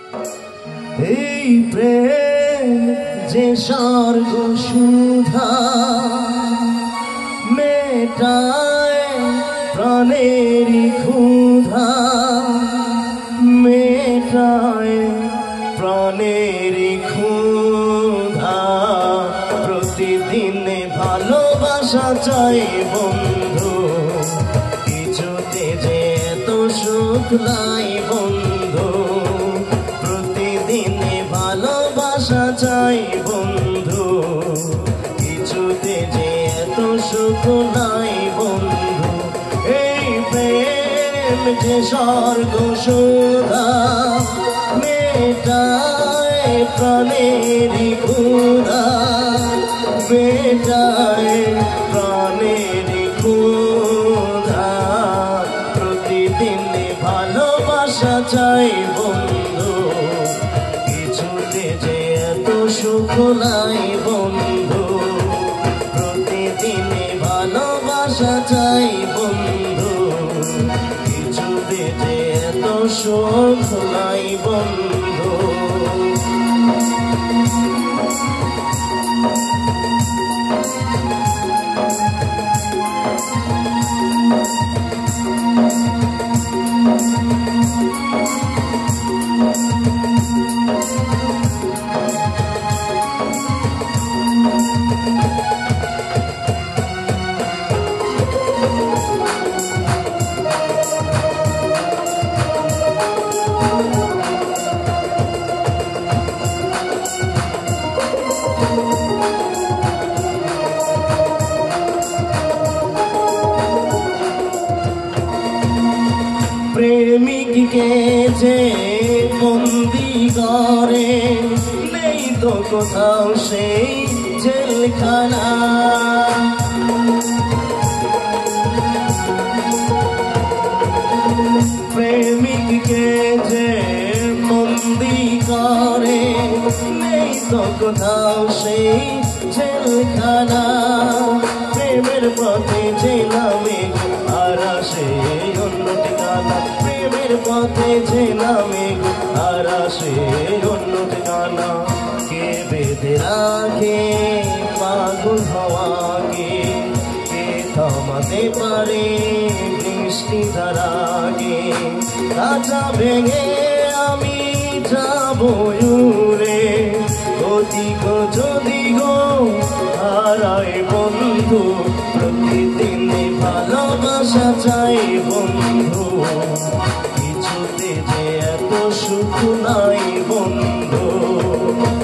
এই প্রেম যে স্বর্গ সুধা মেটায় প্রাণেরই ক্ষুধা, মেটায় প্রাণেরই ক্ষুধা। প্রতিদিনে ভালোবাসা চাই বন্ধু, কিছুতে যে এত সুখ নাই বন্ধু। প্রতিদিনে ভালোবাসা চাই বন্ধু, কিছুতে যে এত সুখ নাই বন্ধু। এই প্রেম যে স্বর্গ সুধা মেটায় প্রাণেরই ক্ষুধা, মেটায় প্রাণেরই ক্ষুধা। প্রতিদিনে ভালোবাসা চাই বন্ধু, কিছুতে যে এত সুখ নাই বন্ধু। প্রতিদিনে ভালোবাসা চাই বন্ধু, কিছুতে যে এত সুখ নাই বন্ধু। প্রেমিককে যে বন্দি করে নেই তো কোথাও সেই জেলখানা। প্রেমিককে যে বন্দি করে নেই তো কোথাও সেই জেলখানা। প্রেমের পথে যে নামে আর আসে অন্য ঠিকানা, প্রেমের পথে যে নামে আর আসে অন্য ঠিকানা। কে বেঁধে রাখে পাগল হওয়াকে, কে থামাতে পারে বৃষ্টি ধারাকে। কাঁচা ভেঙে আমি যাবো উড়ে, গতি গো যদি গো হারায় বন্ধু। প্রতিদিনে ভালোবাসা চাই বন্ধু, কিছুতে যে এত সুখ নাই বন্ধু।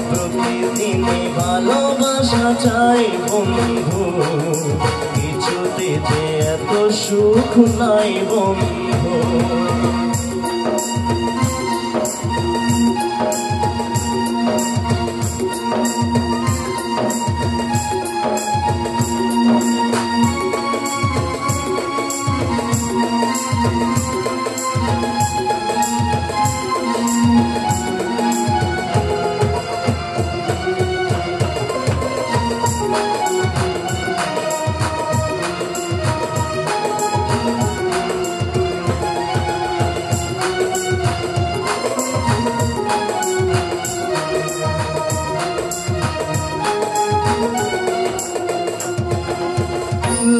প্রতিদিনে ভালোবাসা চাই বন্ধু, কিছুতে যে এত সুখ নাই বন্ধু।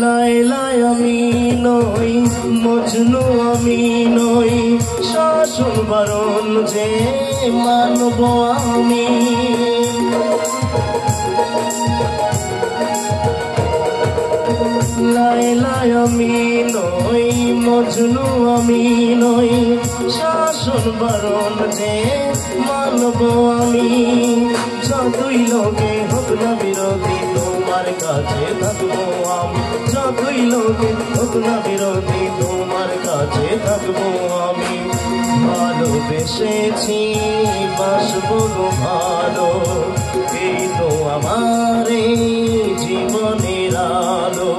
লাইলাই আমি নই, মজনু আমি নই, শাসন বারণ যে মানব আমি। লাইলাই আমি নই, মজনু আমি নই, শাসন বারণ যে মানব আমি। যতই লোকে হোক না বিরোধী তোমার কাছে থাকবো আমি, যতই লোকে হোক না বিরোধী তোমার কাছে থাকবো আমি। ভালোবেসেছি বাসবো গো ভালো, এই তো আমার জীবনের আলো।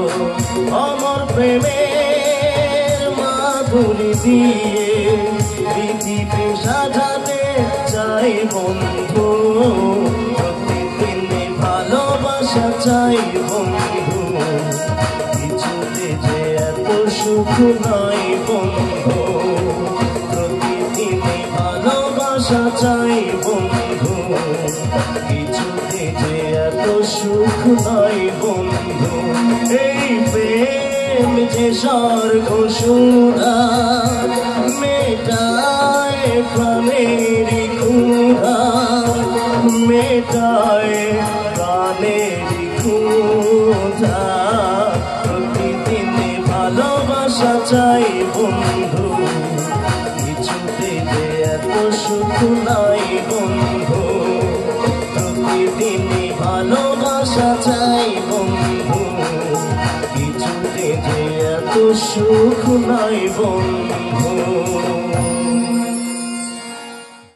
আমার প্রেমের মাধুরী দিয়ে পৃথিবী সাজাতে চাই বন্ধু। প্রতিদিনে ভালোবাসা চাই বন্ধু, কিছুতে যে এত সুখ নাই বন্ধু। প্রতিদিনে ভালোবাসা ভালোবাসা চাই বন্ধু, কিছুতে যে এত সুখ নাই বন্ধু। এই প্রেম যে স্বর্গ সুধা, মেটায় প্রাণের ক্ষুধা, মেটায় প্রাণের ক্ষুধা। প্রতিদিনে ভালোবাসা চাই বন্ধু, কিছুতে যে এত সুখ নাই বন্ধু। প্রতিদিনই ভালোবাসা চাই বন্ধু, কিছুতে যে এত সুখ নাই বন্ধু।